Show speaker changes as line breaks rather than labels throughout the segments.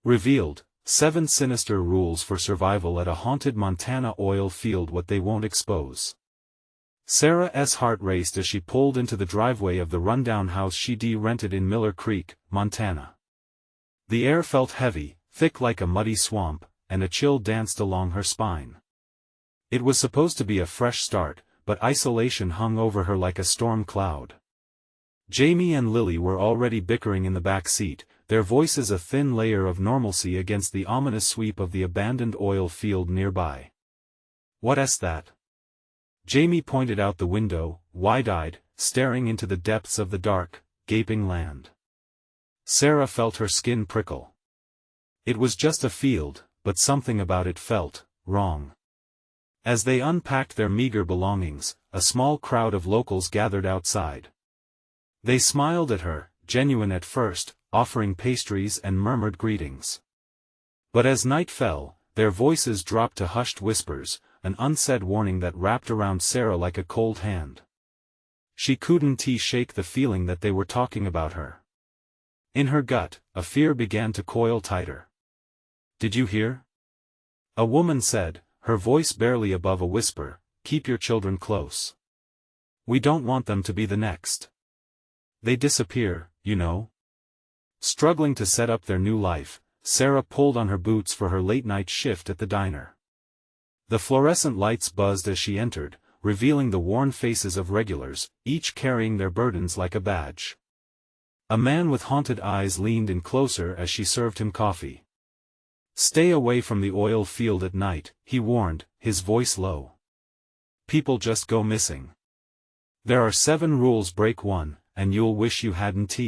Revealed, 7 sinister rules for survival at a haunted Montana oil field. What they won't expose. Sarah's heart raced as she pulled into the driveway of the rundown house she'd rented in Miller Creek, Montana. The air felt heavy, thick like a muddy swamp, and a chill danced along her spine. It was supposed to be a fresh start, but isolation hung over her like a storm cloud. Jamie and Lily were already bickering in the back seat, their voices a thin layer of normalcy against the ominous sweep of the abandoned oil field nearby. "What's that?" Jamie pointed out the window, wide-eyed, staring into the depths of the dark, gaping land. Sarah felt her skin prickle. It was just a field, but something about it felt wrong. As they unpacked their meager belongings, a small crowd of locals gathered outside. They smiled at her, genuine at first, offering pastries and murmured greetings. But as night fell, their voices dropped to hushed whispers, an unsaid warning that wrapped around Sarah like a cold hand. She couldn't shake the feeling that they were talking about her. In her gut, a fear began to coil tighter. "Did you hear?" A woman said, her voice barely above a whisper, "Keep your children close. We don't want them to be the next. They disappear, you know." Struggling to set up their new life, Sarah pulled on her boots for her late-night shift at the diner. The fluorescent lights buzzed as she entered, revealing the worn faces of regulars, each carrying their burdens like a badge. A man with haunted eyes leaned in closer as she served him coffee. "Stay away from the oil field at night," he warned, his voice low. "People just go missing. There are 7 rules. Break one, and you'll wish you hadn't.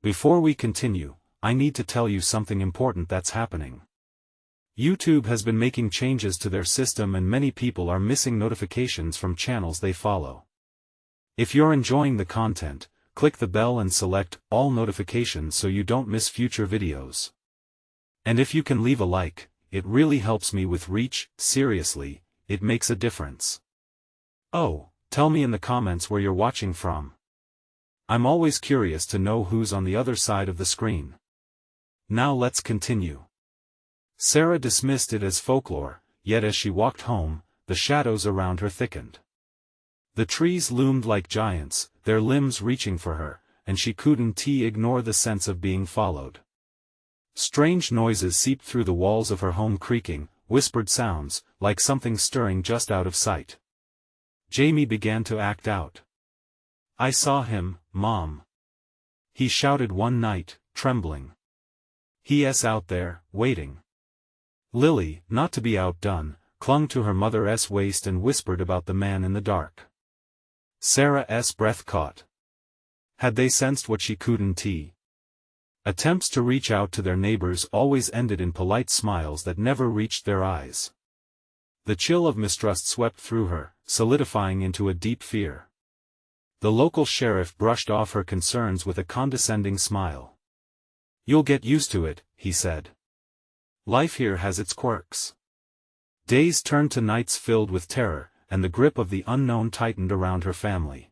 Before we continue, I need to tell you something important that's happening. YouTube has been making changes to their system and many people are missing notifications from channels they follow. If you're enjoying the content, click the bell and select all notifications so you don't miss future videos. And if you can leave a like, it really helps me with reach. Seriously, it makes a difference. Oh, tell me in the comments where you're watching from. I'm always curious to know who's on the other side of the screen. Now let's continue. Sarah dismissed it as folklore, yet as she walked home, the shadows around her thickened. The trees loomed like giants, their limbs reaching for her, and she couldn't ignore the sense of being followed. Strange noises seeped through the walls of her home, creaking, whispered sounds, like something stirring just out of sight. Jamie began to act out. "I saw him, Mom," he shouted one night, trembling. "He's out there, waiting." Lily, not to be outdone, clung to her mother's waist and whispered about the man in the dark. Sarah's breath caught. Had they sensed what she couldn't? Attempts to reach out to their neighbors always ended in polite smiles that never reached their eyes. The chill of mistrust swept through her, solidifying into a deep fear. The local sheriff brushed off her concerns with a condescending smile. "You'll get used to it," he said. "Life here has its quirks." Days turned to nights filled with terror, and the grip of the unknown tightened around her family.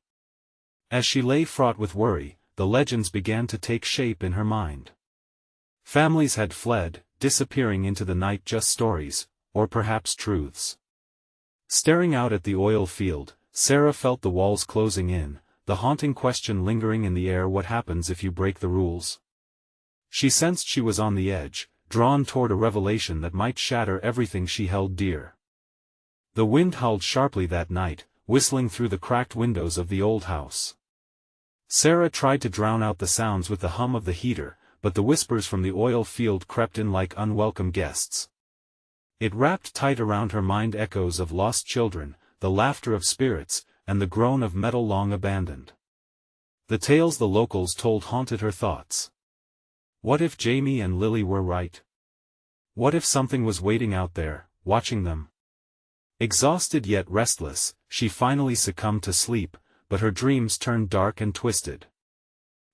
As she lay fraught with worry, the legends began to take shape in her mind. Families had fled, disappearing into the night, just stories, or perhaps truths. Staring out at the oil field, Sarah felt the walls closing in, the haunting question lingering in the air: what happens if you break the rules? She sensed she was on the edge, drawn toward a revelation that might shatter everything she held dear. The wind howled sharply that night, whistling through the cracked windows of the old house. Sarah tried to drown out the sounds with the hum of the heater, but the whispers from the oil field crept in like unwelcome guests. It wrapped tight around her mind, echoes of lost children, the laughter of spirits, and the groan of metal long abandoned. The tales the locals told haunted her thoughts. What if Jamie and Lily were right? What if something was waiting out there, watching them? Exhausted yet restless, she finally succumbed to sleep, but her dreams turned dark and twisted.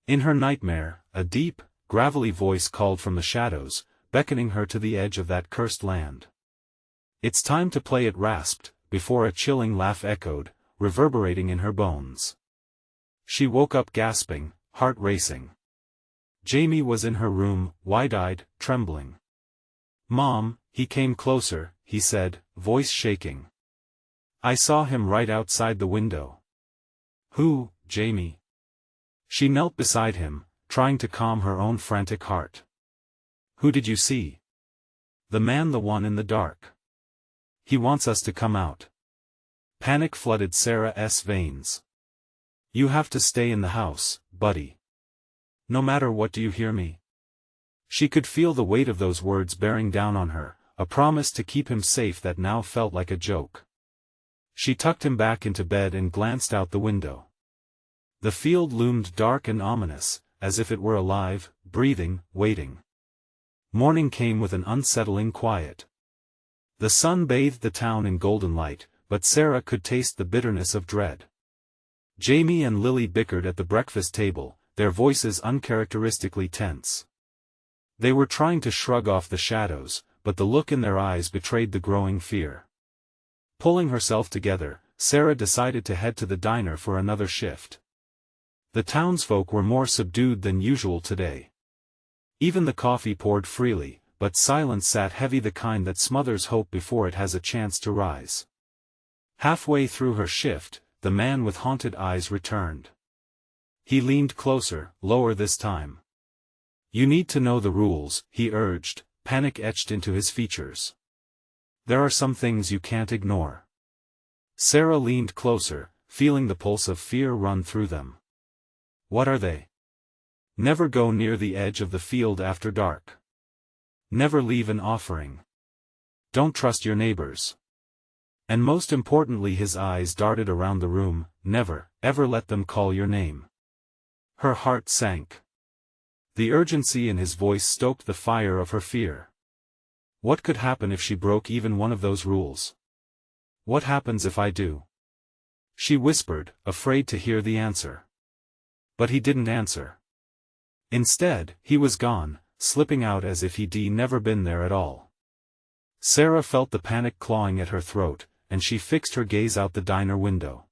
In her nightmare, a deep, gravelly voice called from the shadows, beckoning her to the edge of that cursed land. "It's time to play," it rasped, before a chilling laugh echoed, reverberating in her bones. She woke up gasping, heart racing. Jamie was in her room, wide-eyed, trembling. "Mom," he came closer, he said, voice shaking. "I saw him right outside the window." "Who, Jamie?" She knelt beside him, trying to calm her own frantic heart. "Who did you see?" "The man, the one in the dark. He wants us to come out." Panic flooded Sarah's veins. "You have to stay in the house, buddy. No matter what, do you hear me?" She could feel the weight of those words bearing down on her, a promise to keep him safe that now felt like a joke. She tucked him back into bed and glanced out the window. The field loomed dark and ominous, as if it were alive, breathing, waiting. Morning came with an unsettling quiet. The sun bathed the town in golden light, but Sarah could taste the bitterness of dread. Jamie and Lily bickered at the breakfast table, their voices uncharacteristically tense. They were trying to shrug off the shadows, but the look in their eyes betrayed the growing fear. Pulling herself together, Sarah decided to head to the diner for another shift. The townsfolk were more subdued than usual today. Even the coffee poured freely, but silence sat heavy, the kind that smothers hope before it has a chance to rise. Halfway through her shift, the man with haunted eyes returned. He leaned closer, lower this time. "You need to know the rules," he urged, panic etched into his features. "There are some things you can't ignore." Sarah leaned closer, feeling the pulse of fear run through them. "What are they?" "Never go near the edge of the field after dark. Never leave an offering. Don't trust your neighbors. And most importantly," his eyes darted around the room, "never, ever let them call your name." Her heart sank. The urgency in his voice stoked the fire of her fear. What could happen if she broke even one of those rules? "What happens if I do?" she whispered, afraid to hear the answer. But he didn't answer. Instead, he was gone, slipping out as if he'd never been there at all. Sarah felt the panic clawing at her throat, and she fixed her gaze out the diner window.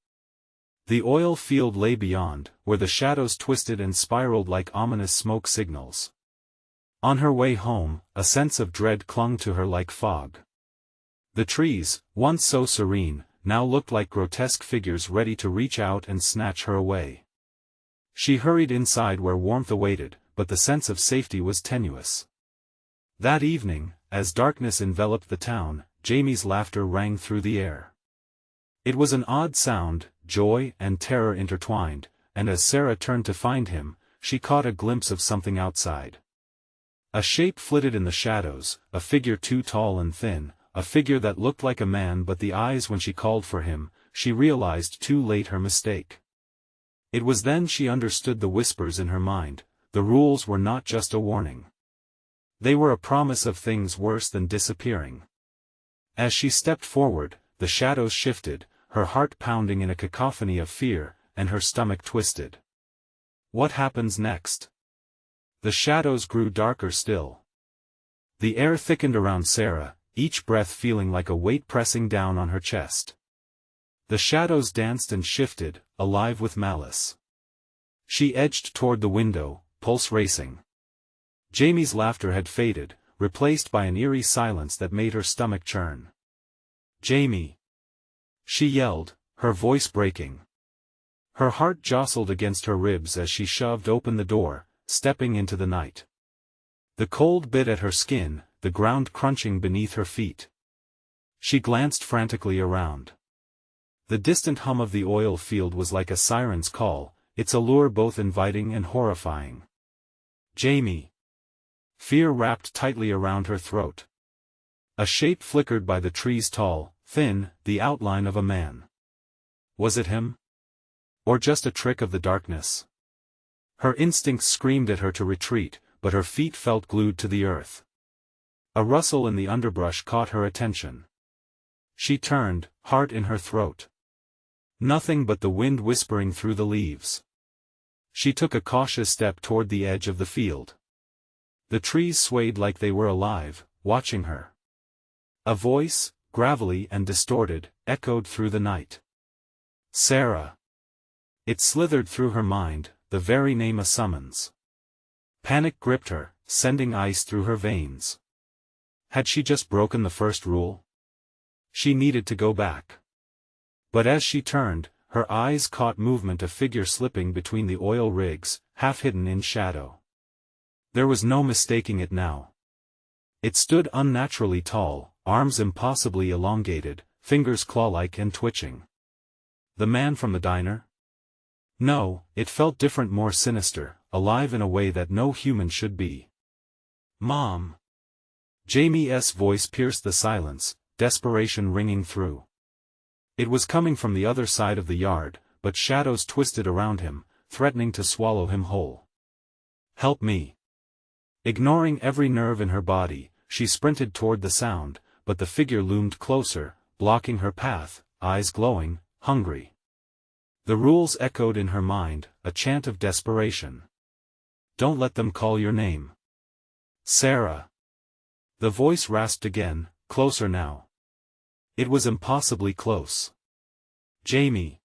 The oil field lay beyond, where the shadows twisted and spiraled like ominous smoke signals. On her way home, a sense of dread clung to her like fog. The trees, once so serene, now looked like grotesque figures ready to reach out and snatch her away. She hurried inside where warmth awaited, but the sense of safety was tenuous. That evening, as darkness enveloped the town, Jamie's laughter rang through the air. It was an odd sound, joy and terror intertwined, and as Sarah turned to find him, she caught a glimpse of something outside. A shape flitted in the shadows, a figure too tall and thin, a figure that looked like a man, but the eyes, when she called for him, she realized too late her mistake. It was then she understood the whispers in her mind. The rules were not just a warning. They were a promise of things worse than disappearing. As she stepped forward, the shadows shifted, her heart pounding in a cacophony of fear, and her stomach twisted. What happens next? The shadows grew darker still. The air thickened around Sarah, each breath feeling like a weight pressing down on her chest. The shadows danced and shifted, alive with malice. She edged toward the window, pulse racing. Jamie's laughter had faded, replaced by an eerie silence that made her stomach churn. "Jamie!" she yelled, her voice breaking. Her heart jostled against her ribs as she shoved open the door, stepping into the night. The cold bit at her skin, the ground crunching beneath her feet. She glanced frantically around. The distant hum of the oil field was like a siren's call, its allure both inviting and horrifying. "Jamie!" Fear wrapped tightly around her throat. A shape flickered by the trees, tall, thin, the outline of a man. Was it him? Or just a trick of the darkness? Her instincts screamed at her to retreat, but her feet felt glued to the earth. A rustle in the underbrush caught her attention. She turned, heart in her throat. Nothing but the wind whispering through the leaves. She took a cautious step toward the edge of the field. The trees swayed like they were alive, watching her. A voice, gravelly and distorted, echoed through the night. "Sarah!" It slithered through her mind, the very name a summons. Panic gripped her, sending ice through her veins. Had she just broken the first rule? She needed to go back. But as she turned, her eyes caught movement, a figure slipping between the oil rigs, half hidden in shadow. There was no mistaking it now. It stood unnaturally tall, arms impossibly elongated, fingers claw-like and twitching. The man from the diner? No, it felt different, more sinister, alive in a way that no human should be. Mom! Jamie's voice pierced the silence, desperation ringing through. It was coming from the other side of the yard, but shadows twisted around him, threatening to swallow him whole. Help me! Ignoring every nerve in her body, she sprinted toward the sound, but the figure loomed closer, blocking her path, eyes glowing, hungry. The rules echoed in her mind, a chant of desperation. Don't let them call your name. Sarah! The voice rasped again, closer now. It was impossibly close. Jamie!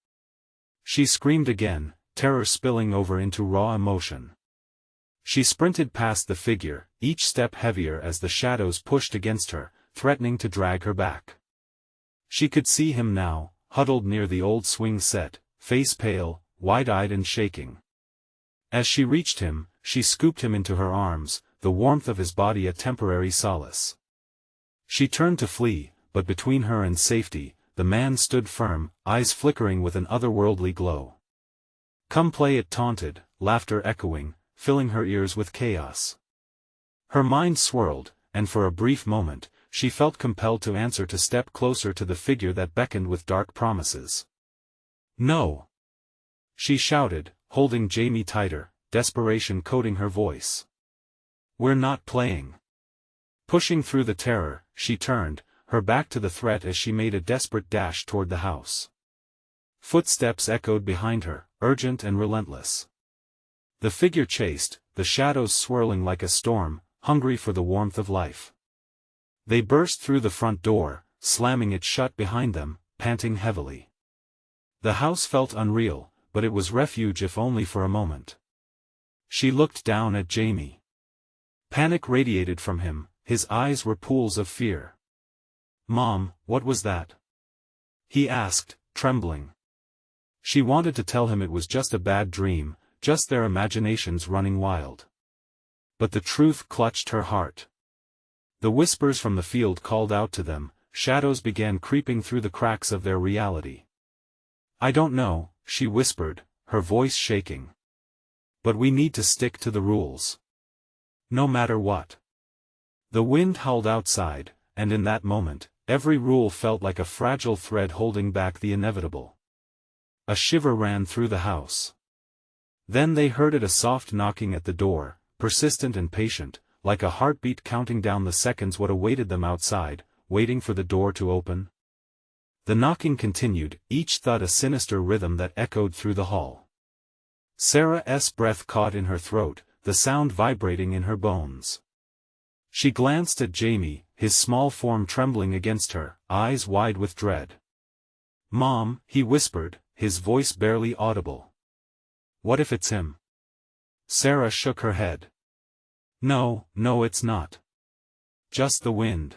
She screamed again, terror spilling over into raw emotion. She sprinted past the figure, each step heavier as the shadows pushed against her, threatening to drag her back. She could see him now, huddled near the old swing set, face pale, wide-eyed and shaking. As she reached him, she scooped him into her arms, the warmth of his body a temporary solace. She turned to flee, but between her and safety, the man stood firm, eyes flickering with an otherworldly glow. Come play, it taunted, laughter echoing, filling her ears with chaos. Her mind swirled, and for a brief moment, she felt compelled to answer, to step closer to the figure that beckoned with dark promises. No! She shouted, holding Jamie tighter, desperation coating her voice. We're not playing. Pushing through the terror, she turned, her back to the threat as she made a desperate dash toward the house. Footsteps echoed behind her, urgent and relentless. The figure chased, the shadows swirling like a storm, hungry for the warmth of life. They burst through the front door, slamming it shut behind them, panting heavily. The house felt unreal, but it was refuge if only for a moment. She looked down at Jamie. Panic radiated from him, his eyes were pools of fear. Mom, what was that? He asked, trembling. She wanted to tell him it was just a bad dream, just their imaginations running wild. But the truth clutched her heart. The whispers from the field called out to them, shadows began creeping through the cracks of their reality. I don't know, she whispered, her voice shaking. But we need to stick to the rules. No matter what. The wind howled outside, and in that moment, every rule felt like a fragile thread holding back the inevitable. A shiver ran through the house. Then they heard it, a soft knocking at the door, persistent and patient, like a heartbeat counting down the seconds what awaited them outside, waiting for the door to open. The knocking continued, each thud a sinister rhythm that echoed through the hall. Sarah's breath caught in her throat, the sound vibrating in her bones. She glanced at Jamie, his small form trembling against her, eyes wide with dread. Mom, he whispered, his voice barely audible. What if it's him? Sarah shook her head. No, it's not. Just the wind.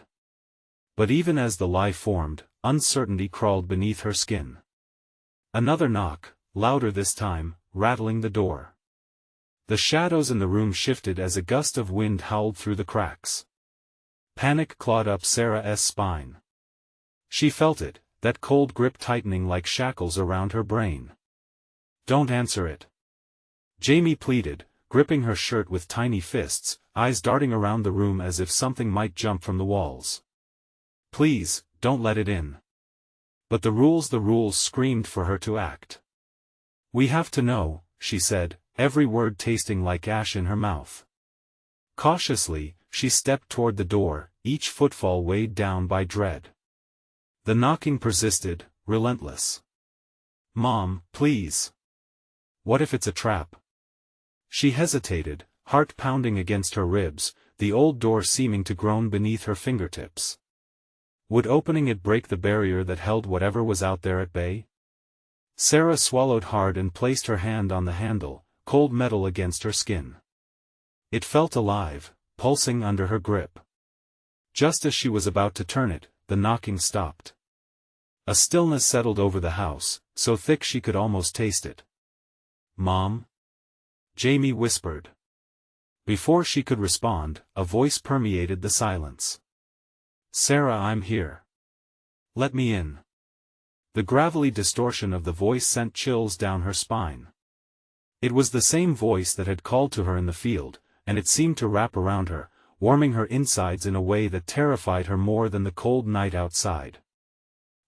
But even as the lie formed, uncertainty crawled beneath her skin. Another knock, louder this time, rattling the door. The shadows in the room shifted as a gust of wind howled through the cracks. Panic clawed up Sarah's spine. She felt it, that cold grip tightening like shackles around her brain. Don't answer it. Jamie pleaded, gripping her shirt with tiny fists, eyes darting around the room as if something might jump from the walls. Please, don't let it in. But the rules screamed for her to act. We have to know, she said, every word tasting like ash in her mouth. Cautiously, she stepped toward the door, each footfall weighed down by dread. The knocking persisted, relentless. Mom, please. What if it's a trap? She hesitated, heart pounding against her ribs, the old door seeming to groan beneath her fingertips. Would opening it break the barrier that held whatever was out there at bay? Sarah swallowed hard and placed her hand on the handle, cold metal against her skin. It felt alive, pulsing under her grip. Just as she was about to turn it, the knocking stopped. A stillness settled over the house, so thick she could almost taste it. "Mom?" Jamie whispered. Before she could respond, a voice permeated the silence. "Sarah, I'm here. Let me in." The gravelly distortion of the voice sent chills down her spine. It was the same voice that had called to her in the field, and it seemed to wrap around her, warming her insides in a way that terrified her more than the cold night outside.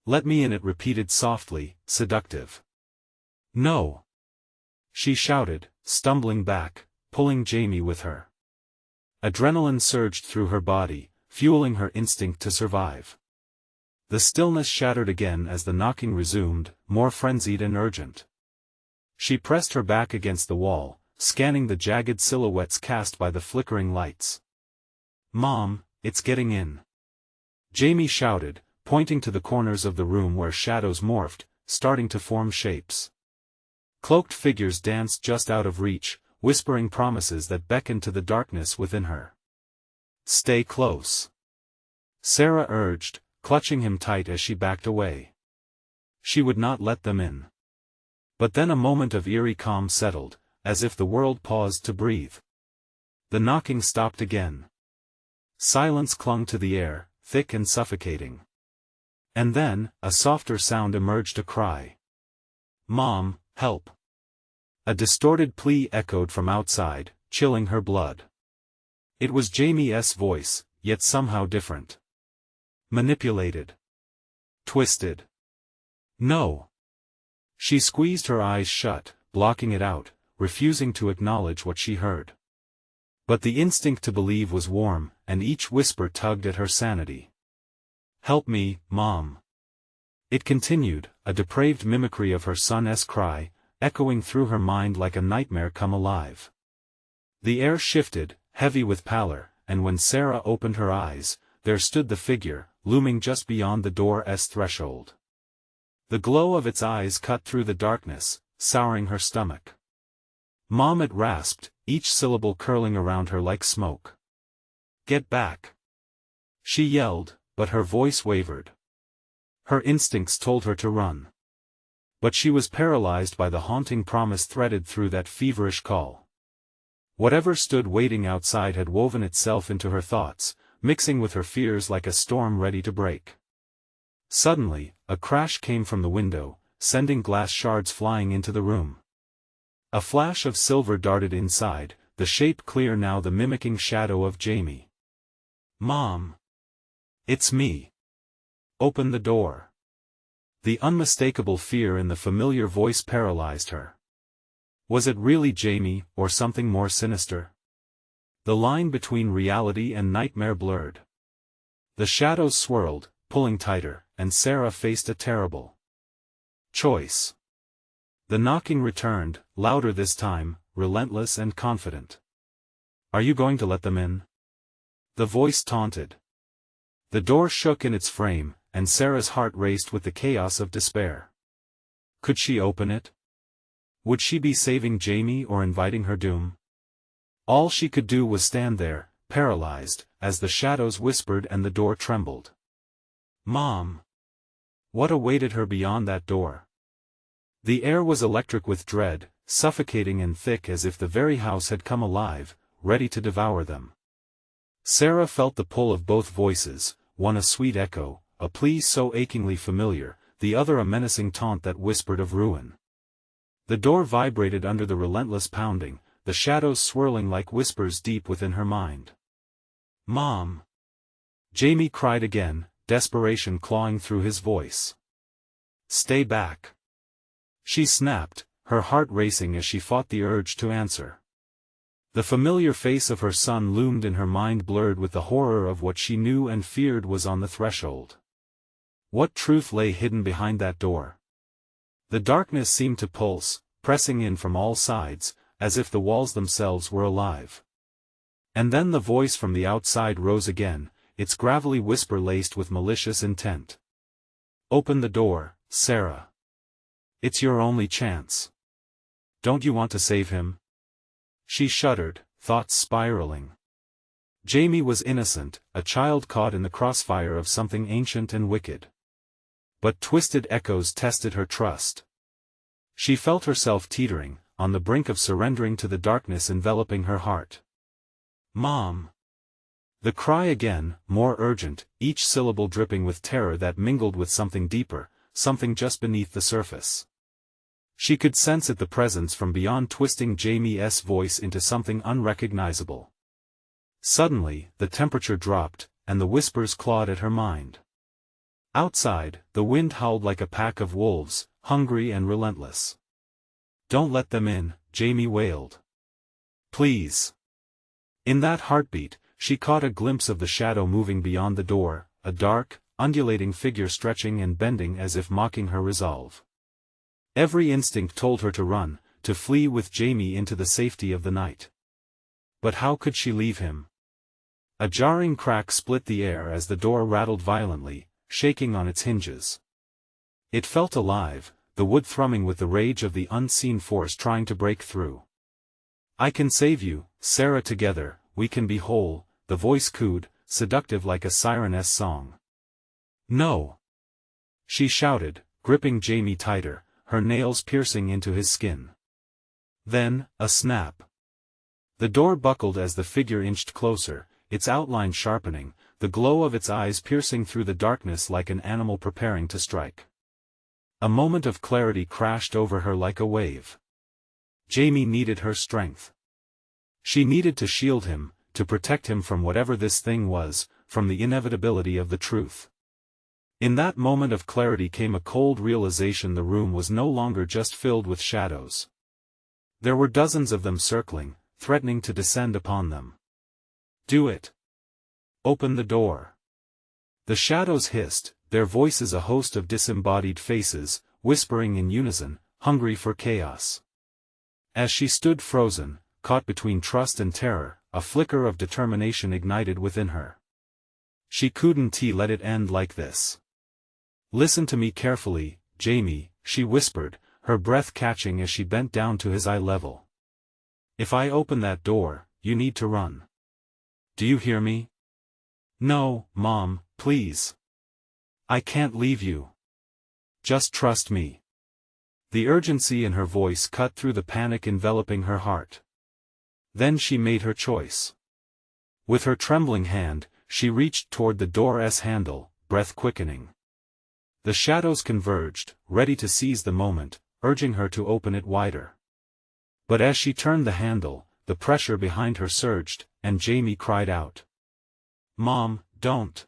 "Let me in," it repeated softly, seductive. "No!" she shouted, stumbling back, pulling Jamie with her. Adrenaline surged through her body, fueling her instinct to survive. The stillness shattered again as the knocking resumed, more frenzied and urgent. She pressed her back against the wall, scanning the jagged silhouettes cast by the flickering lights. "Mom, it's getting in!" Jamie shouted, pointing to the corners of the room where shadows morphed, starting to form shapes. Cloaked figures danced just out of reach, whispering promises that beckoned to the darkness within her. "Stay close," Sarah urged, clutching him tight as she backed away. She would not let them in. But then a moment of eerie calm settled, as if the world paused to breathe. The knocking stopped again. Silence clung to the air, thick and suffocating. And then, a softer sound emerged, a cry. "Mom, help!" A distorted plea echoed from outside, chilling her blood. It was Jamie's voice, yet somehow different. Manipulated. Twisted. "No!" She squeezed her eyes shut, blocking it out, refusing to acknowledge what she heard. But the instinct to believe was warm, and each whisper tugged at her sanity. "Help me, Mom!" It continued, a depraved mimicry of her son's cry, echoing through her mind like a nightmare come alive. The air shifted, heavy with pallor, and when Sarah opened her eyes, there stood the figure, looming just beyond the door's threshold. The glow of its eyes cut through the darkness, souring her stomach. "Mom," it rasped, each syllable curling around her like smoke. "Get back!" she yelled, but her voice wavered. Her instincts told her to run. But she was paralyzed by the haunting promise threaded through that feverish call. Whatever stood waiting outside had woven itself into her thoughts, mixing with her fears like a storm ready to break. Suddenly, a crash came from the window, sending glass shards flying into the room. A flash of silver darted inside, the shape clear now, the mimicking shadow of Jamie. "Mom! It's me! Open the door!" The unmistakable fear in the familiar voice paralyzed her. Was it really Jamie, or something more sinister? The line between reality and nightmare blurred. The shadows swirled, pulling tighter, and Sarah faced a terrible choice. The knocking returned, louder this time, relentless and confident. "Are you going to let them in?" the voice taunted. The door shook in its frame, and Sarah's heart raced with the chaos of despair. Could she open it? Would she be saving Jamie or inviting her doom? All she could do was stand there, paralyzed, as the shadows whispered and the door trembled. Mom! What awaited her beyond that door? The air was electric with dread, suffocating and thick as if the very house had come alive, ready to devour them. Sarah felt the pull of both voices, one a sweet echo, a plea so achingly familiar, the other a menacing taunt that whispered of ruin. The door vibrated under the relentless pounding, the shadows swirling like whispers deep within her mind. Mom! Jamie cried again, desperation clawing through his voice. Stay back! She snapped, her heart racing as she fought the urge to answer. The familiar face of her son loomed in her mind, blurred with the horror of what she knew and feared was on the threshold. What truth lay hidden behind that door? The darkness seemed to pulse, pressing in from all sides, as if the walls themselves were alive. And then the voice from the outside rose again, its gravelly whisper laced with malicious intent. Open the door, Sarah. It's your only chance. Don't you want to save him? She shuddered, thoughts spiraling. Jamie was innocent, a child caught in the crossfire of something ancient and wicked. But twisted echoes tested her trust. She felt herself teetering, on the brink of surrendering to the darkness enveloping her heart. "Mom!" The cry again, more urgent, each syllable dripping with terror that mingled with something deeper, something just beneath the surface. She could sense it, the presence from beyond, twisting Jamie's voice into something unrecognizable. Suddenly, the temperature dropped, and the whispers clawed at her mind. Outside, the wind howled like a pack of wolves, hungry and relentless. "Don't let them in," Jamie wailed. "Please." In that heartbeat, she caught a glimpse of the shadow moving beyond the door, a dark, undulating figure stretching and bending as if mocking her resolve. Every instinct told her to run, to flee with Jamie into the safety of the night. But how could she leave him? A jarring crack split the air as the door rattled violently, shaking on its hinges. It felt alive, the wood thrumming with the rage of the unseen force trying to break through. "I can save you, Sarah, together, we can be whole," the voice cooed, seductive like a siren's song. "No!" she shouted, gripping Jamie tighter, her nails piercing into his skin. Then, a snap. The door buckled as the figure inched closer, its outline sharpening, the glow of its eyes piercing through the darkness like an animal preparing to strike. A moment of clarity crashed over her like a wave. Jamie needed her strength. She needed to shield him, to protect him from whatever this thing was, from the inevitability of the truth. In that moment of clarity came a cold realization: the room was no longer just filled with shadows. There were dozens of them circling, threatening to descend upon them. "Do it! Open the door!" The shadows hissed, their voices a host of disembodied faces, whispering in unison, hungry for chaos. As she stood frozen, caught between trust and terror, a flicker of determination ignited within her. She couldn't let it end like this. "Listen to me carefully, Jamie," she whispered, her breath catching as she bent down to his eye level. "If I open that door, you need to run. Do you hear me?" "No, Mom, please. I can't leave you. Just trust me." The urgency in her voice cut through the panic enveloping her heart. Then she made her choice. With her trembling hand, she reached toward the door's handle, breath quickening. The shadows converged, ready to seize the moment, urging her to open it wider. But as she turned the handle, the pressure behind her surged, and Jamie cried out. "Mom, don't!"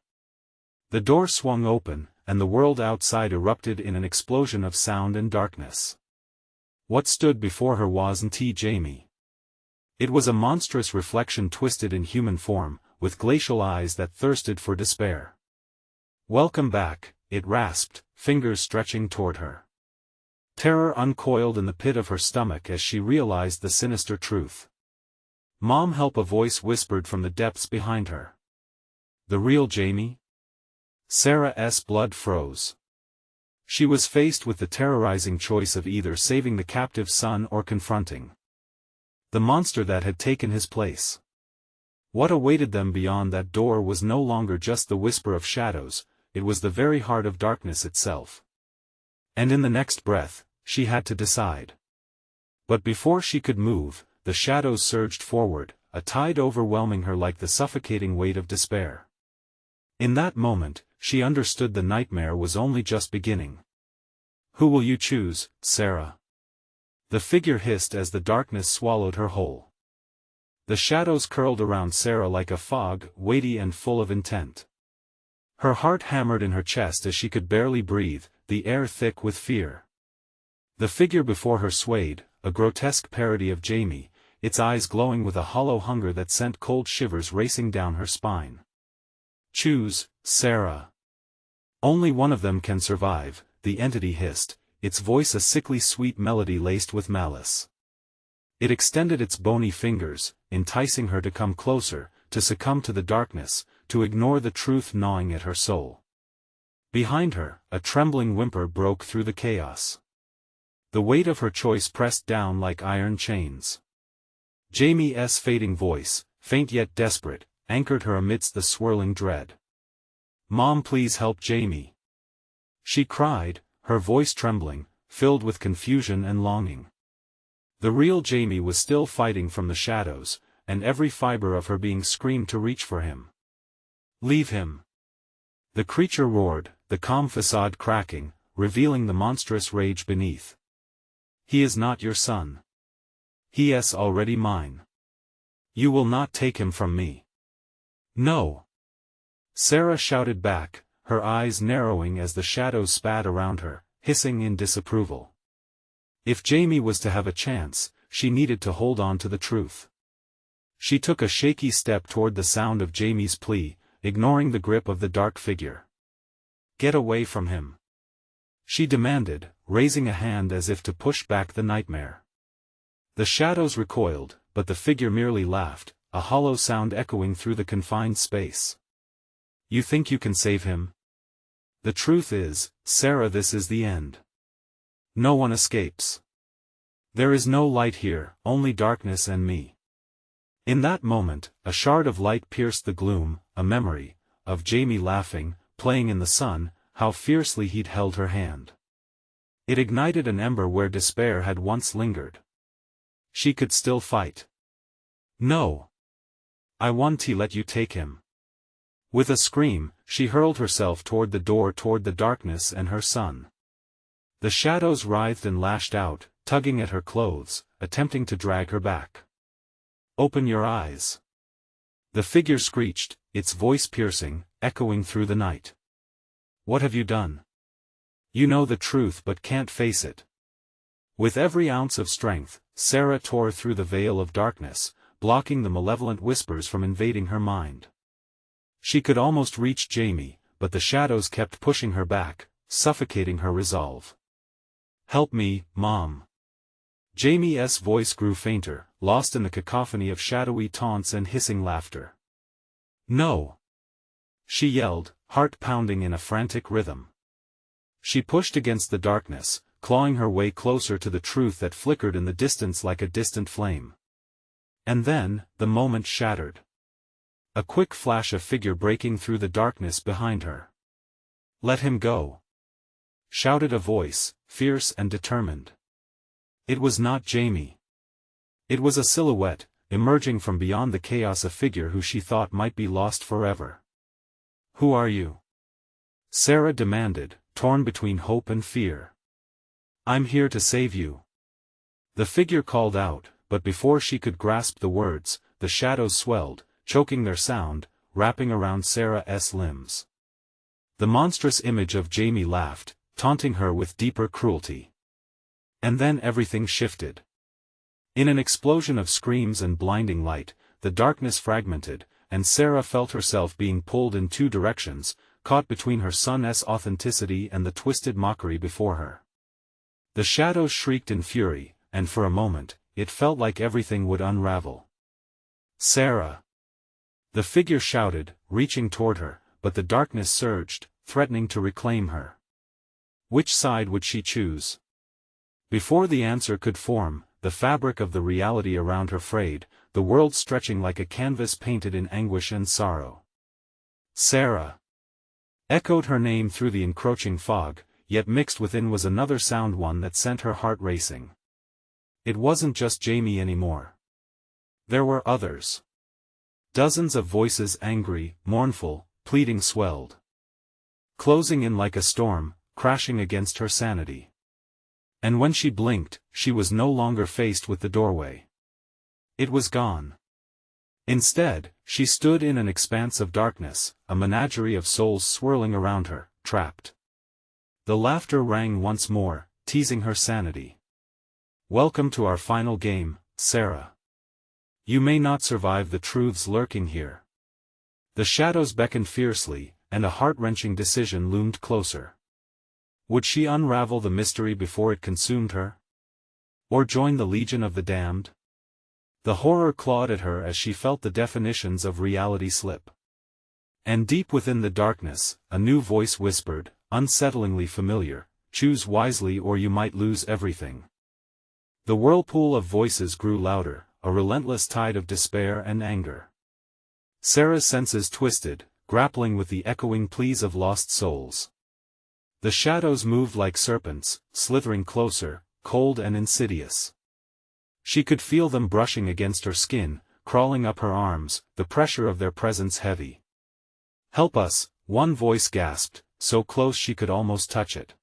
The door swung open, and the world outside erupted in an explosion of sound and darkness. What stood before her wasn't Jamie. It was a monstrous reflection twisted in human form, with glacial eyes that thirsted for despair. "Welcome back," it rasped, fingers stretching toward her. Terror uncoiled in the pit of her stomach as she realized the sinister truth. "Mom, help!" a voice whispered from the depths behind her. The real Jamie? Sarah's blood froze. She was faced with the terrorizing choice of either saving the captive son or confronting the monster that had taken his place. What awaited them beyond that door was no longer just the whisper of shadows, it was the very heart of darkness itself. And in the next breath, she had to decide. But before she could move, the shadows surged forward, a tide overwhelming her like the suffocating weight of despair. In that moment, she understood the nightmare was only just beginning. "Who will you choose, Sarah?" The figure hissed as the darkness swallowed her whole. The shadows curled around Sarah like a fog, weighty and full of intent. Her heart hammered in her chest as she could barely breathe, the air thick with fear. The figure before her swayed, a grotesque parody of Jamie, its eyes glowing with a hollow hunger that sent cold shivers racing down her spine. "Choose, Sarah. Only one of them can survive," the entity hissed, its voice a sickly sweet melody laced with malice. It extended its bony fingers, enticing her to come closer, to succumb to the darkness, to ignore the truth gnawing at her soul. Behind her, a trembling whimper broke through the chaos. The weight of her choice pressed down like iron chains. Jamie's fading voice, faint yet desperate, anchored her amidst the swirling dread. "Mom, please help Jamie," she cried, her voice trembling, filled with confusion and longing. The real Jamie was still fighting from the shadows, and every fiber of her being screamed to reach for him. "Leave him!" the creature roared, the calm facade cracking, revealing the monstrous rage beneath. "He is not your son. He is already mine. You will not take him from me." "No!" Sarah shouted back, her eyes narrowing as the shadows spat around her, hissing in disapproval. If Jamie was to have a chance, she needed to hold on to the truth. She took a shaky step toward the sound of Jamie's plea, ignoring the grip of the dark figure. "Get away from him," she demanded, raising a hand as if to push back the nightmare. The shadows recoiled, but the figure merely laughed, a hollow sound echoing through the confined space. "You think you can save him? The truth is, Sarah, this is the end. No one escapes. There is no light here, only darkness and me." In that moment, a shard of light pierced the gloom, a memory, of Jamie laughing, playing in the sun, how fiercely he'd held her hand. It ignited an ember where despair had once lingered. She could still fight. "No. I want to let you take him." With a scream, she hurled herself toward the door, toward the darkness and her son. The shadows writhed and lashed out, tugging at her clothes, attempting to drag her back. "Open your eyes," the figure screeched, its voice piercing, echoing through the night. "What have you done? You know the truth but can't face it." With every ounce of strength, Sarah tore through the veil of darkness, blocking the malevolent whispers from invading her mind. She could almost reach Jamie, but the shadows kept pushing her back, suffocating her resolve. "Help me, Mom." Jamie's voice grew fainter, lost in the cacophony of shadowy taunts and hissing laughter. "No!" she yelled, heart pounding in a frantic rhythm. She pushed against the darkness, clawing her way closer to the truth that flickered in the distance like a distant flame. And then, the moment shattered. A quick flash of figure breaking through the darkness behind her. "Let him go!" shouted a voice, fierce and determined. It was not Jamie. It was a silhouette, emerging from beyond the chaos, a figure who she thought might be lost forever. "Who are you?" Sarah demanded, torn between hope and fear. "I'm here to save you," the figure called out, but before she could grasp the words, the shadows swelled, choking their sound, wrapping around Sarah's limbs. The monstrous image of Jamie laughed, taunting her with deeper cruelty. And then everything shifted. In an explosion of screams and blinding light, the darkness fragmented, and Sarah felt herself being pulled in two directions, caught between her son's authenticity and the twisted mockery before her. The shadows shrieked in fury, and for a moment, it felt like everything would unravel. "Sarah!" the figure shouted, reaching toward her, but the darkness surged, threatening to reclaim her. Which side would she choose? Before the answer could form, the fabric of the reality around her frayed, the world stretching like a canvas painted in anguish and sorrow. "Sarah!" echoed her name through the encroaching fog, yet mixed within was another sound, one that sent her heart racing. It wasn't just Jamie anymore. There were others. Dozens of voices, angry, mournful, pleading, swelled. Closing in like a storm, crashing against her sanity. And when she blinked, she was no longer faced with the doorway. It was gone. Instead, she stood in an expanse of darkness, a menagerie of souls swirling around her, trapped. The laughter rang once more, teasing her sanity. "Welcome to our final game, Sarah. You may not survive the truths lurking here." The shadows beckoned fiercely, and a heart-wrenching decision loomed closer. Would she unravel the mystery before it consumed her? Or join the legion of the damned? The horror clawed at her as she felt the definitions of reality slip. And deep within the darkness, a new voice whispered, unsettlingly familiar, "Choose wisely or you might lose everything." The whirlpool of voices grew louder, a relentless tide of despair and anger. Sarah's senses twisted, grappling with the echoing pleas of lost souls. The shadows moved like serpents, slithering closer, cold and insidious. She could feel them brushing against her skin, crawling up her arms, the pressure of their presence heavy. "Help us," one voice gasped, so close she could almost touch it.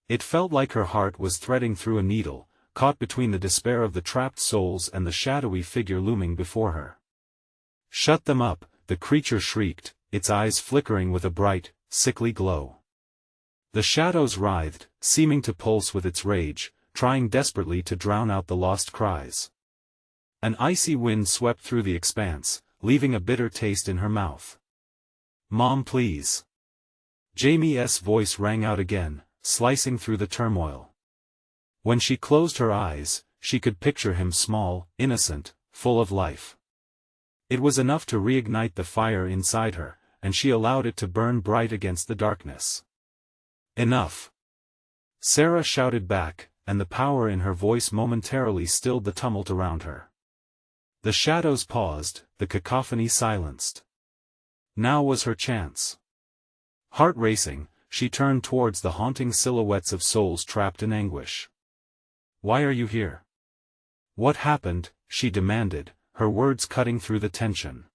It felt like her heart was threading through a needle, caught between the despair of the trapped souls and the shadowy figure looming before her. "Shut them up," the creature shrieked, its eyes flickering with a bright, sickly glow. The shadows writhed, seeming to pulse with its rage, trying desperately to drown out the lost cries. An icy wind swept through the expanse, leaving a bitter taste in her mouth. "Mom, please." Jamie's voice rang out again, slicing through the turmoil. When she closed her eyes, she could picture him small, innocent, full of life. It was enough to reignite the fire inside her, and she allowed it to burn bright against the darkness. "Enough!" Sarah shouted back, and the power in her voice momentarily stilled the tumult around her. The shadows paused, the cacophony silenced. Now was her chance. Heart racing, she turned towards the haunting silhouettes of souls trapped in anguish. "Why are you here? What happened?" she demanded, her words cutting through the tension.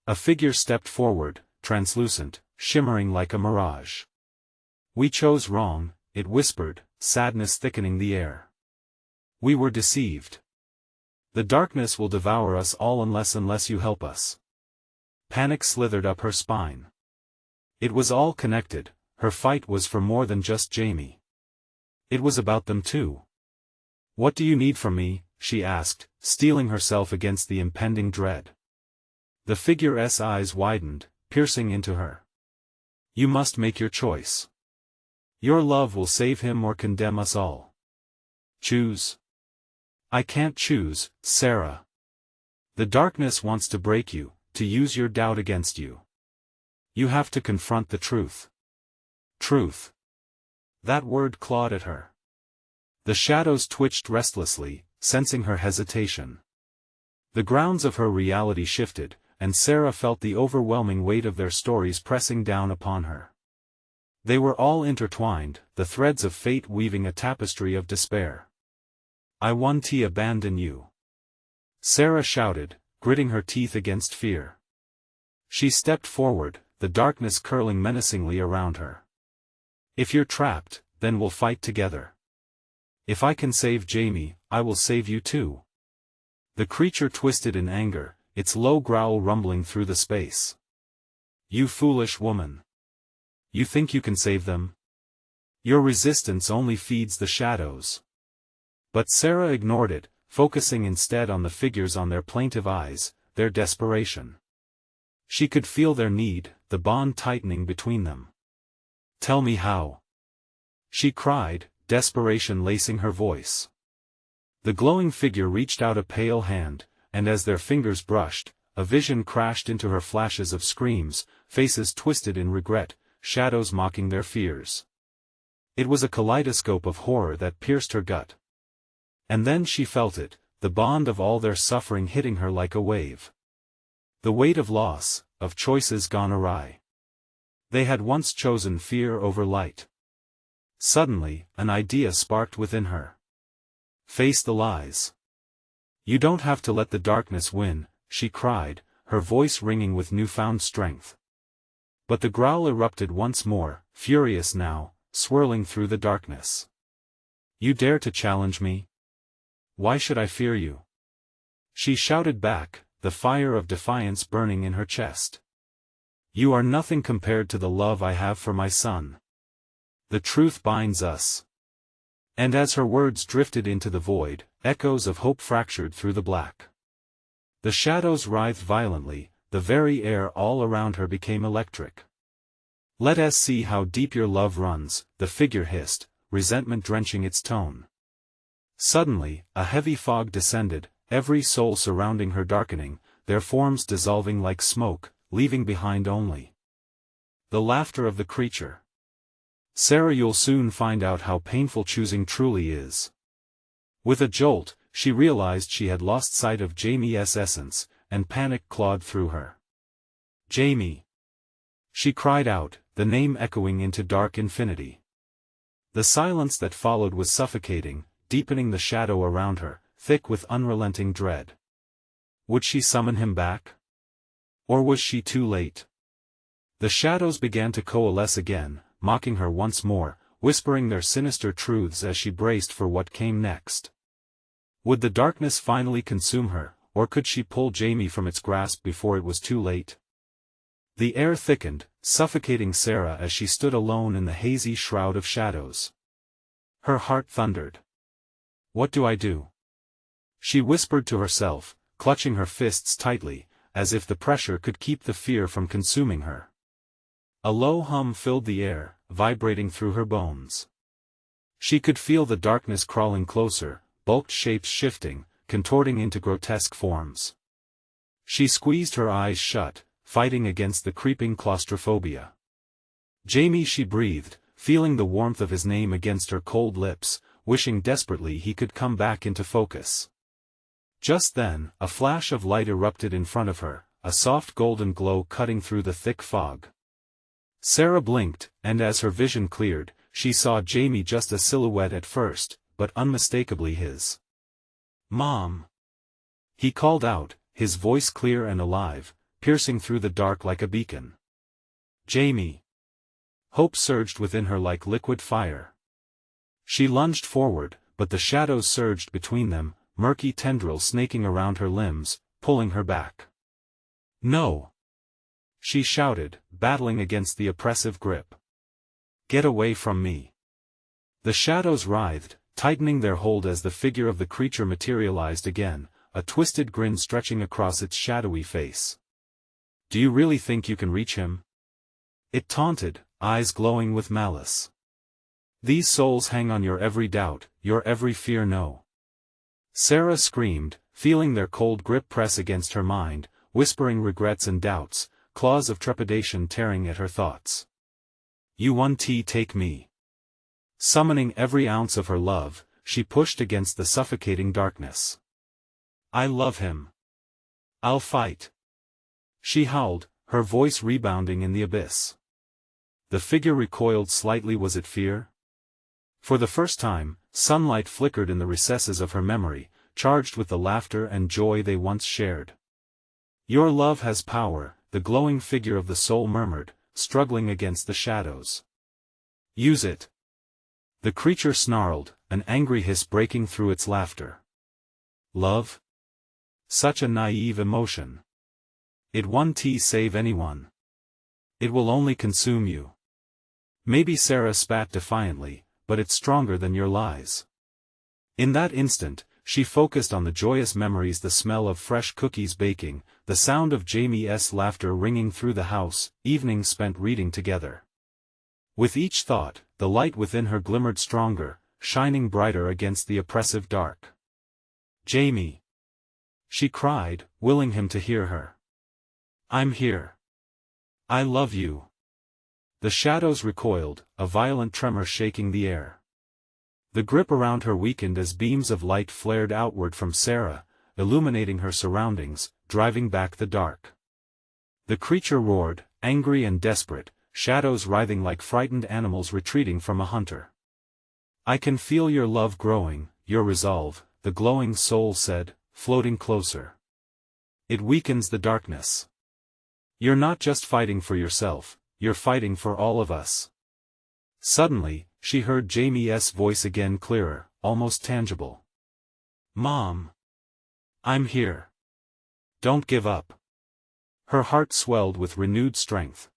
A figure stepped forward, translucent, shimmering like a mirage. "We chose wrong," it whispered, sadness thickening the air. "We were deceived. The darkness will devour us all unless you help us." Panic slithered up her spine. It was all connected, her fight was for more than just Jamie. It was about them too. "What do you need from me?" she asked, steeling herself against the impending dread. The figure's eyes widened, piercing into her. "You must make your choice. Your love will save him or condemn us all. Choose." "I can't choose, Sarah. The darkness wants to break you, to use your doubt against you. You have to confront the truth." Truth. That word clawed at her. The shadows twitched restlessly, sensing her hesitation. The grounds of her reality shifted, and Sarah felt the overwhelming weight of their stories pressing down upon her. They were all intertwined, the threads of fate weaving a tapestry of despair. "I won't abandon you," Sarah shouted, gritting her teeth against fear. She stepped forward, the darkness curling menacingly around her. "If you're trapped, then we'll fight together. If I can save Jamie, I will save you too." The creature twisted in anger, its low growl rumbling through the space. "You foolish woman. You think you can save them? Your resistance only feeds the shadows." But Sarah ignored it, focusing instead on the figures on their plaintive eyes, their desperation. She could feel their need, the bond tightening between them. "Tell me how," she cried, desperation lacing her voice. The glowing figure reached out a pale hand, and as their fingers brushed, a vision crashed into her, flashes of screams, faces twisted in regret, shadows mocking their fears. It was a kaleidoscope of horror that pierced her gut. And then she felt it, the bond of all their suffering hitting her like a wave. The weight of loss, of choices gone awry. They had once chosen fear over light. Suddenly, an idea sparked within her. Face the lies. "You don't have to let the darkness win," she cried, her voice ringing with newfound strength. But the growl erupted once more, furious now, swirling through the darkness. "You dare to challenge me? Why should I fear you?" She shouted back, the fire of defiance burning in her chest. "You are nothing compared to the love I have for my son. The truth binds us." And as her words drifted into the void, echoes of hope fractured through the black. The shadows writhed violently, the very air all around her became electric. "Let us see how deep your love runs," the figure hissed, resentment drenching its tone. Suddenly, a heavy fog descended, every soul surrounding her darkening, their forms dissolving like smoke, leaving behind only the laughter of the creature. "Sarah, you'll soon find out how painful choosing truly is." With a jolt, she realized she had lost sight of Jamie's essence, and panic clawed through her. "Jamie!" She cried out, the name echoing into dark infinity. The silence that followed was suffocating, deepening the shadow around her, thick with unrelenting dread. Would she summon him back? Or was she too late? The shadows began to coalesce again, mocking her once more, whispering their sinister truths as she braced for what came next. Would the darkness finally consume her, or could she pull Jamie from its grasp before it was too late? The air thickened, suffocating Sarah as she stood alone in the hazy shroud of shadows. Her heart thundered. "What do I do?" she whispered to herself, clutching her fists tightly, as if the pressure could keep the fear from consuming her. A low hum filled the air, vibrating through her bones. She could feel the darkness crawling closer, bulked shapes shifting, contorting into grotesque forms. She squeezed her eyes shut, fighting against the creeping claustrophobia. "Jamie," she breathed, feeling the warmth of his name against her cold lips, wishing desperately he could come back into focus. Just then, a flash of light erupted in front of her, a soft golden glow cutting through the thick fog. Sarah blinked, and as her vision cleared, she saw Jamie, just a silhouette at first, but unmistakably his. "Mom!" he called out, his voice clear and alive, piercing through the dark like a beacon. "Jamie!" Hope surged within her like liquid fire. She lunged forward, but the shadows surged between them, murky tendrils snaking around her limbs, pulling her back. "No!" she shouted, battling against the oppressive grip. "Get away from me!" The shadows writhed, tightening their hold as the figure of the creature materialized again, a twisted grin stretching across its shadowy face. "Do you really think you can reach him?" it taunted, eyes glowing with malice. "These souls hang on your every doubt, your every fear." "No!" Sarah screamed, feeling their cold grip press against her mind, whispering regrets and doubts, claws of trepidation tearing at her thoughts. "You won't take me." Summoning every ounce of her love, she pushed against the suffocating darkness. "I love him. I'll fight," she howled, her voice rebounding in the abyss. The figure recoiled slightly. Was it fear? For the first time, sunlight flickered in the recesses of her memory, charged with the laughter and joy they once shared. "Your love has power," the glowing figure of the soul murmured, struggling against the shadows. "Use it." The creature snarled, an angry hiss breaking through its laughter. Love? Such a naive emotion. It won't save anyone. It will only consume you. Maybe. Sarah spat defiantly, but it's stronger than your lies. In that instant, she focused on the joyous memories, the smell of fresh cookies baking, the sound of Jamie's laughter ringing through the house, evenings spent reading together. With each thought, the light within her glimmered stronger, shining brighter against the oppressive dark. "Jamie!" she cried, willing him to hear her. "I'm here. I love you." The shadows recoiled, a violent tremor shaking the air. The grip around her weakened as beams of light flared outward from Sarah, illuminating her surroundings, driving back the dark. The creature roared, angry and desperate, shadows writhing like frightened animals retreating from a hunter. "I can feel your love growing, your resolve," the glowing soul said, floating closer. "It weakens the darkness. You're not just fighting for yourself, you're fighting for all of us." Suddenly, she heard Jamie's voice again, clearer, almost tangible. "Mom! I'm here. Don't give up." Her heart swelled with renewed strength.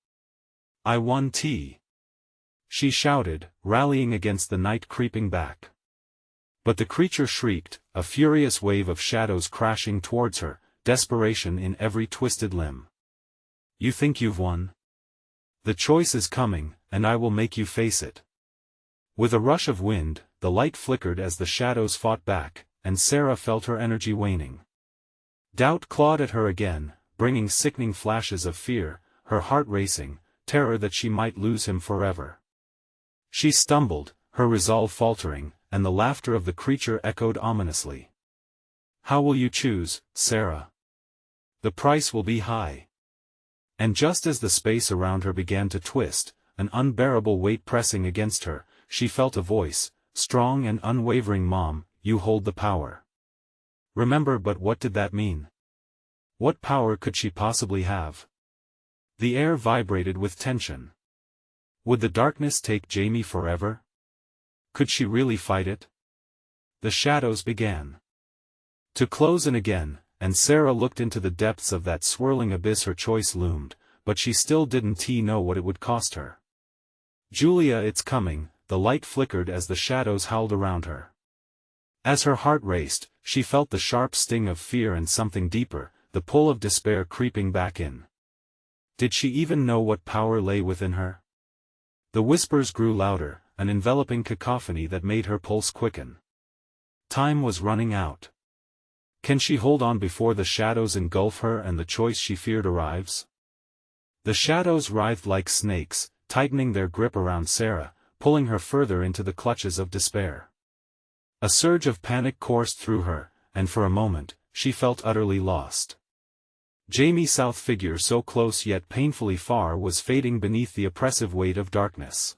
"I won tea," she shouted, rallying against the night creeping back. But the creature shrieked, a furious wave of shadows crashing towards her, desperation in every twisted limb. "You think you've won? The choice is coming, and I will make you face it." With a rush of wind, the light flickered as the shadows fought back, and Sarah felt her energy waning. Doubt clawed at her again, bringing sickening flashes of fear, her heart racing, terror that she might lose him forever. She stumbled, her resolve faltering, and the laughter of the creature echoed ominously. How will you choose, Sarah? The price will be high. And just as the space around her began to twist, an unbearable weight pressing against her, she felt a voice, strong and unwavering. Mom, you hold the power. Remember, but what did that mean? What power could she possibly have? The air vibrated with tension. Would the darkness take Jamie forever? Could she really fight it? The shadows began to close in again, and Sarah looked into the depths of that swirling abyss. Her choice loomed, but she still didn't know what it would cost her. Julia, it's coming, the light flickered as the shadows howled around her. As her heart raced, she felt the sharp sting of fear and something deeper, the pull of despair creeping back in. Did she even know what power lay within her? The whispers grew louder, an enveloping cacophony that made her pulse quicken. Time was running out. Can she hold on before the shadows engulf her and the choice she feared arrives? The shadows writhed like snakes, tightening their grip around Sarah, pulling her further into the clutches of despair. A surge of panic coursed through her, and for a moment, she felt utterly lost. Jamie South's figure, so close yet painfully far, was fading beneath the oppressive weight of darkness.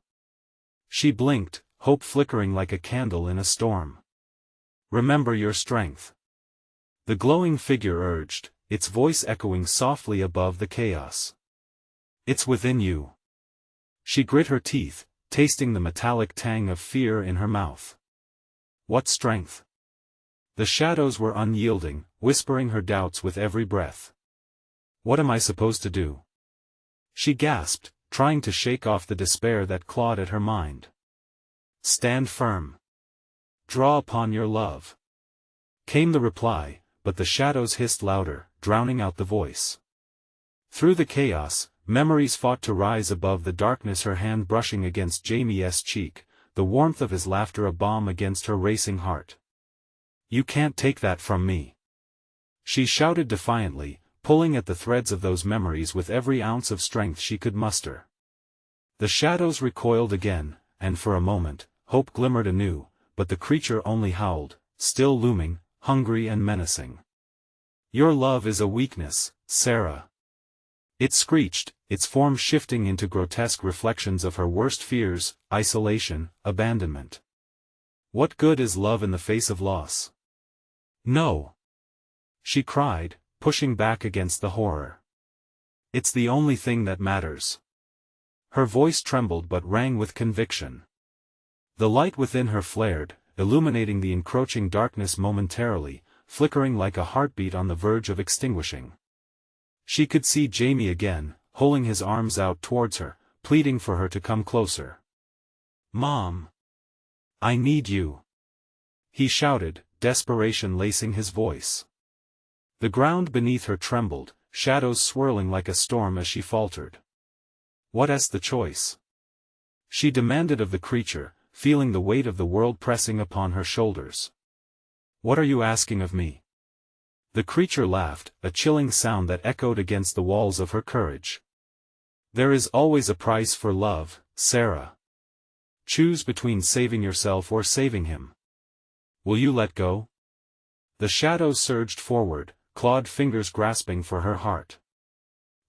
She blinked, hope flickering like a candle in a storm. Remember your strength. The glowing figure urged, its voice echoing softly above the chaos. It's within you. She grit her teeth, tasting the metallic tang of fear in her mouth. What strength? The shadows were unyielding, whispering her doubts with every breath. What am I supposed to do? She gasped, trying to shake off the despair that clawed at her mind. Stand firm. Draw upon your love. Came the reply, but the shadows hissed louder, drowning out the voice. Through the chaos, memories fought to rise above the darkness. Her hand brushing against Jamie's cheek, the warmth of his laughter a balm against her racing heart. You can't take that from me. She shouted defiantly, pulling at the threads of those memories with every ounce of strength she could muster. The shadows recoiled again, and for a moment, hope glimmered anew, but the creature only howled, still looming, hungry and menacing. Your love is a weakness, Sarah. It screeched, its form shifting into grotesque reflections of her worst fears, isolation, abandonment. What good is love in the face of loss? No. She cried, pushing back against the horror. It's the only thing that matters. Her voice trembled but rang with conviction. The light within her flared, illuminating the encroaching darkness momentarily, flickering like a heartbeat on the verge of extinguishing. She could see Jamie again, holding his arms out towards her, pleading for her to come closer. Mom! I need you! He shouted, desperation lacing his voice. The ground beneath her trembled, shadows swirling like a storm as she faltered. What's the choice? She demanded of the creature, feeling the weight of the world pressing upon her shoulders. What are you asking of me? The creature laughed, a chilling sound that echoed against the walls of her courage. There is always a price for love, Sarah. Choose between saving yourself or saving him. Will you let go? The shadows surged forward, clawed fingers grasping for her heart.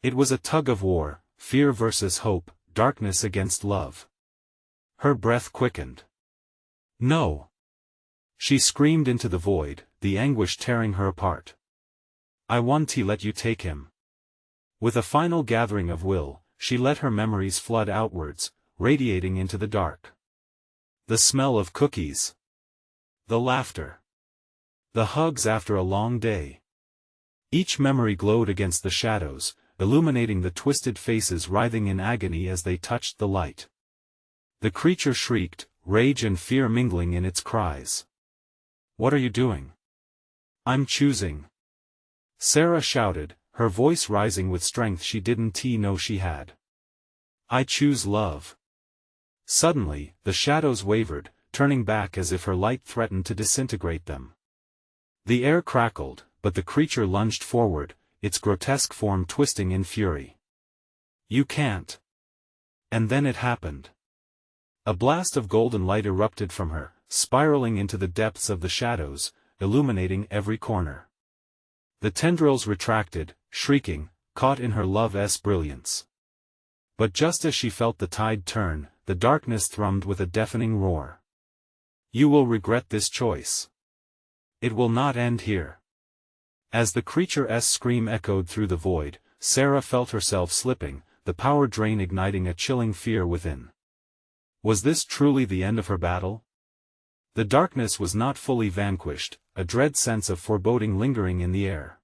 It was a tug of war, fear versus hope, darkness against love. Her breath quickened. No! She screamed into the void, the anguish tearing her apart. I want to let you take him. With a final gathering of will, she let her memories flood outwards, radiating into the dark. The smell of cookies. The laughter. The hugs after a long day. Each memory glowed against the shadows, illuminating the twisted faces writhing in agony as they touched the light. The creature shrieked, rage and fear mingling in its cries. What are you doing? I'm choosing. Sarah shouted, her voice rising with strength she didn't know she had. I choose love. Suddenly, the shadows wavered, turning back as if her light threatened to disintegrate them. The air crackled, but the creature lunged forward, its grotesque form twisting in fury. You can't. And then it happened. A blast of golden light erupted from her, spiraling into the depths of the shadows, illuminating every corner. The tendrils retracted, shrieking, caught in her love's brilliance. But just as she felt the tide turn, the darkness thrummed with a deafening roar. You will regret this choice. It will not end here. As the creature's scream echoed through the void, Sarah felt herself slipping, the power drain igniting a chilling fear within. Was this truly the end of her battle? The darkness was not fully vanquished, a dread sense of foreboding lingering in the air.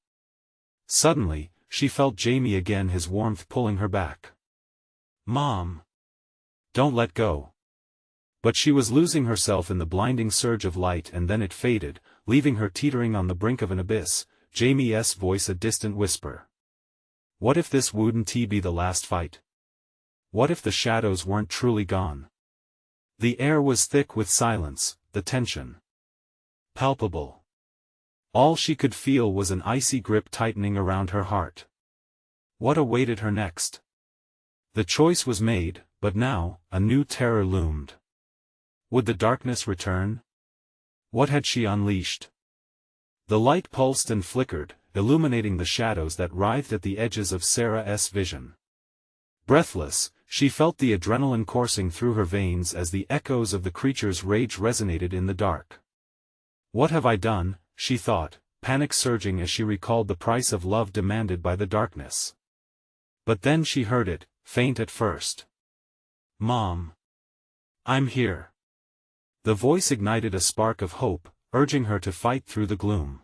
Suddenly, she felt Jamie again, his warmth pulling her back. Mom! Don't let go. But she was losing herself in the blinding surge of light, and then it faded, leaving her teetering on the brink of an abyss, Jamie's voice a distant whisper. What if this wouldn't be the last fight? What if the shadows weren't truly gone? The air was thick with silence, the tension palpable. All she could feel was an icy grip tightening around her heart. What awaited her next? The choice was made, but now, a new terror loomed. Would the darkness return? What had she unleashed? The light pulsed and flickered, illuminating the shadows that writhed at the edges of Sarah's vision. Breathless, she felt the adrenaline coursing through her veins as the echoes of the creature's rage resonated in the dark. What have I done, she thought, panic surging as she recalled the price of love demanded by the darkness. But then she heard it, faint at first. Mom! I'm here. The voice ignited a spark of hope, urging her to fight through the gloom.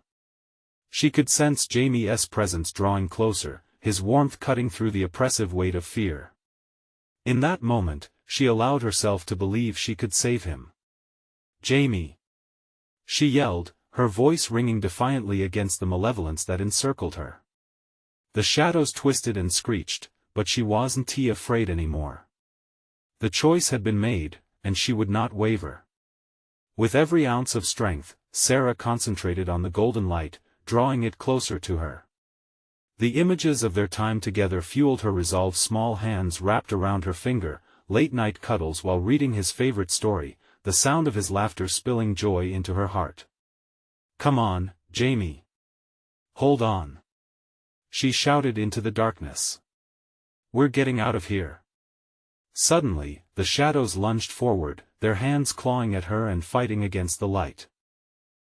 She could sense Jamie's presence drawing closer, his warmth cutting through the oppressive weight of fear. In that moment, she allowed herself to believe she could save him. Jamie! She yelled, her voice ringing defiantly against the malevolence that encircled her. The shadows twisted and screeched, but she wasn't afraid anymore. The choice had been made, and she would not waver. With every ounce of strength, Sarah concentrated on the golden light, drawing it closer to her. The images of their time together fueled her resolve. Small hands wrapped around her finger, late-night cuddles while reading his favorite story, the sound of his laughter spilling joy into her heart. Come on, Jamie. Hold on. She shouted into the darkness. We're getting out of here. Suddenly, the shadows lunged forward, their hands clawing at her and fighting against the light.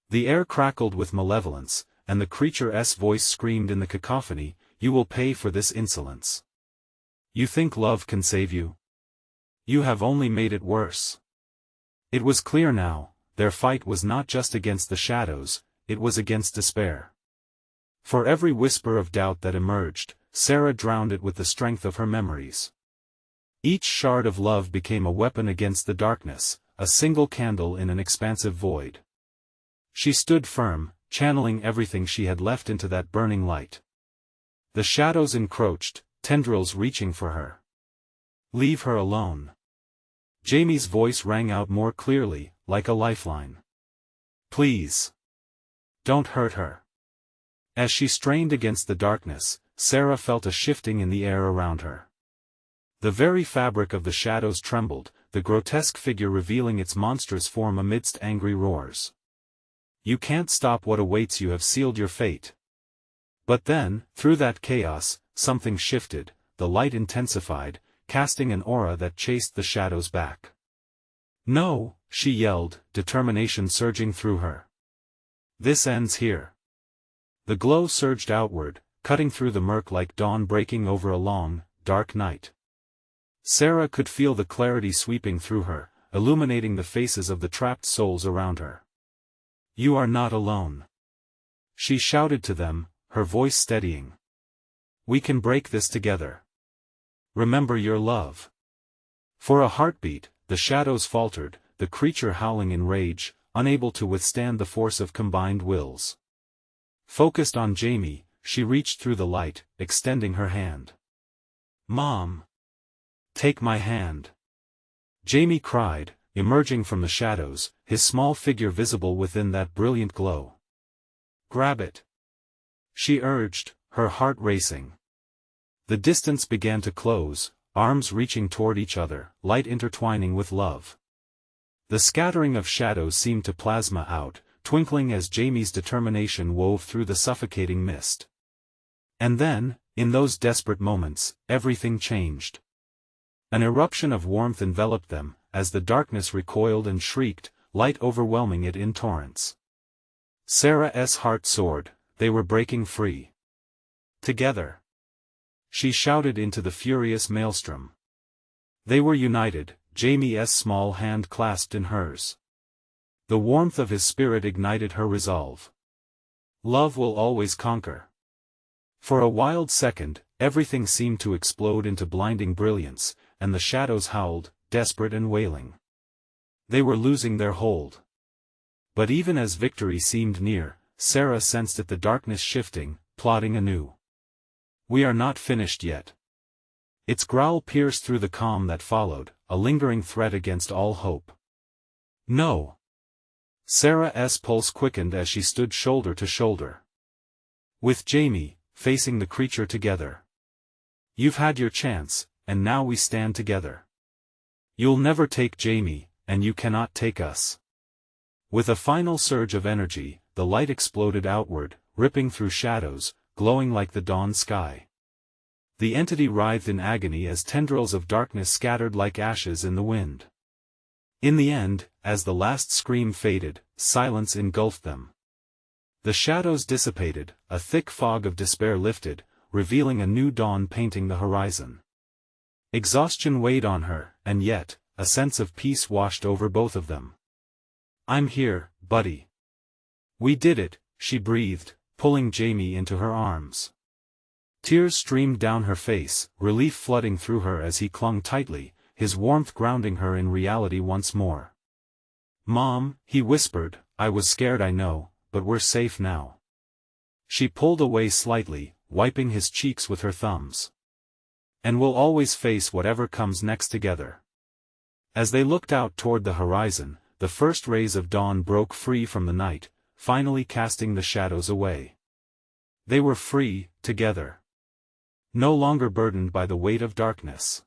The air crackled with malevolence, and the creature's voice screamed in the cacophony, "You will pay for this insolence. You think love can save you? You have only made it worse." It was clear now, their fight was not just against the shadows, it was against despair. For every whisper of doubt that emerged, Sarah drowned it with the strength of her memories. Each shard of love became a weapon against the darkness, a single candle in an expansive void. She stood firm, channeling everything she had left into that burning light. The shadows encroached, tendrils reaching for her. Leave her alone. Jamie's voice rang out more clearly, like a lifeline. Please. Don't hurt her. As she strained against the darkness, Sarah felt a shifting in the air around her. The very fabric of the shadows trembled, the grotesque figure revealing its monstrous form amidst angry roars. You can't stop what awaits, you have sealed your fate. But then, through that chaos, something shifted, the light intensified, casting an aura that chased the shadows back. No, she yelled, determination surging through her. This ends here. The glow surged outward, cutting through the murk like dawn breaking over a long, dark night. Sarah could feel the clarity sweeping through her, illuminating the faces of the trapped souls around her. You are not alone. She shouted to them, her voice steadying. We can break this together. Remember your love. For a heartbeat, the shadows faltered, the creature howling in rage, unable to withstand the force of combined wills. Focused on Jamie, she reached through the light, extending her hand. Mom! Take my hand. Jamie cried, emerging from the shadows, his small figure visible within that brilliant glow. Grab it. She urged, her heart racing. The distance began to close, arms reaching toward each other, light intertwining with love. The scattering of shadows seemed to plasma out, twinkling as Jamie's determination wove through the suffocating mist. And then, in those desperate moments, everything changed. An eruption of warmth enveloped them, as the darkness recoiled and shrieked, light overwhelming it in torrents. Sarah's heart soared, they were breaking free. Together. She shouted into the furious maelstrom. They were united, Jamie's small hand clasped in hers. The warmth of his spirit ignited her resolve. Love will always conquer. For a wild second, everything seemed to explode into blinding brilliance, and the shadows howled, desperate and wailing. They were losing their hold. But even as victory seemed near, Sarah sensed it, the darkness shifting, plotting anew. We are not finished yet. Its growl pierced through the calm that followed, a lingering threat against all hope. No. Sarah's pulse quickened as she stood shoulder to shoulder with Jamie, facing the creature together. You've had your chance, and now we stand together. You'll never take Jamie, and you cannot take us. With a final surge of energy, the light exploded outward, ripping through shadows, glowing like the dawn sky. The entity writhed in agony as tendrils of darkness scattered like ashes in the wind. In the end, as the last scream faded, silence engulfed them. The shadows dissipated, a thick fog of despair lifted, revealing a new dawn painting the horizon. Exhaustion weighed on her, and yet, a sense of peace washed over both of them. I'm here, buddy. We did it, she breathed, pulling Jamie into her arms. Tears streamed down her face, relief flooding through her as he clung tightly, his warmth grounding her in reality once more. Mom, he whispered, I was scared, I know, but we're safe now. She pulled away slightly, wiping his cheeks with her thumbs. And we'll always face whatever comes next together. As they looked out toward the horizon, the first rays of dawn broke free from the night, finally casting the shadows away. They were free, together. No longer burdened by the weight of darkness.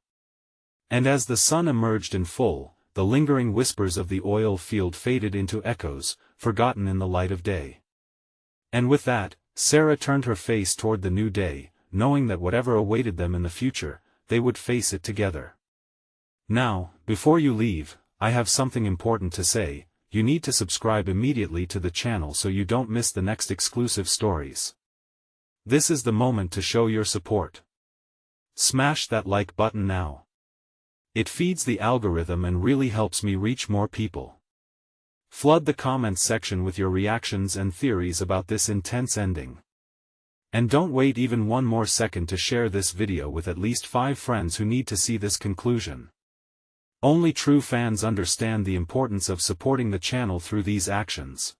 And as the sun emerged in full, the lingering whispers of the oil field faded into echoes, forgotten in the light of day. And with that, Sarah turned her face toward the new day, knowing that whatever awaited them in the future, they would face it together. Now, before you leave, I have something important to say. You need to subscribe immediately to the channel so you don't miss the next exclusive stories. This is the moment to show your support. Smash that like button now. It feeds the algorithm and really helps me reach more people. Flood the comments section with your reactions and theories about this intense ending. And don't wait even one more second to share this video with at least 5 friends who need to see this conclusion. Only true fans understand the importance of supporting the channel through these actions.